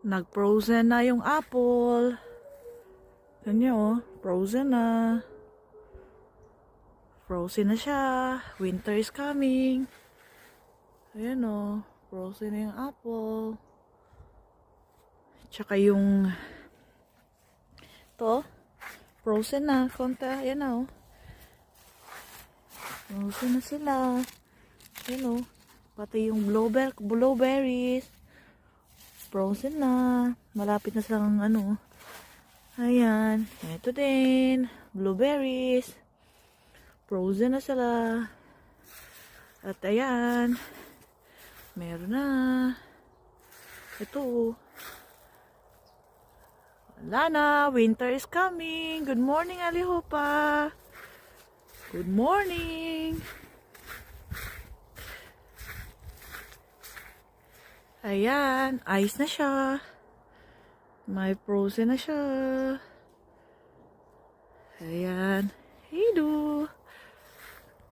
Nag-frozen na yung apple. Ganyan oh, frozen na. Frozen na siya. Winter is coming. Ayan oh, frozen na yung apple. Tsaka yung to, frozen na. Konti, ayan na oh. Frozen na sila. Ayan oh. Pati yung blueberries. Frozen na. Malapit na silang ano. Ayan. Ito din. Blueberries. Frozen na sila. At ayan. Meron na. Ito. Wala na. Winter is coming. Good morning, Alihopa. Good morning. Ayan. Ice na siya. May frozen na siya.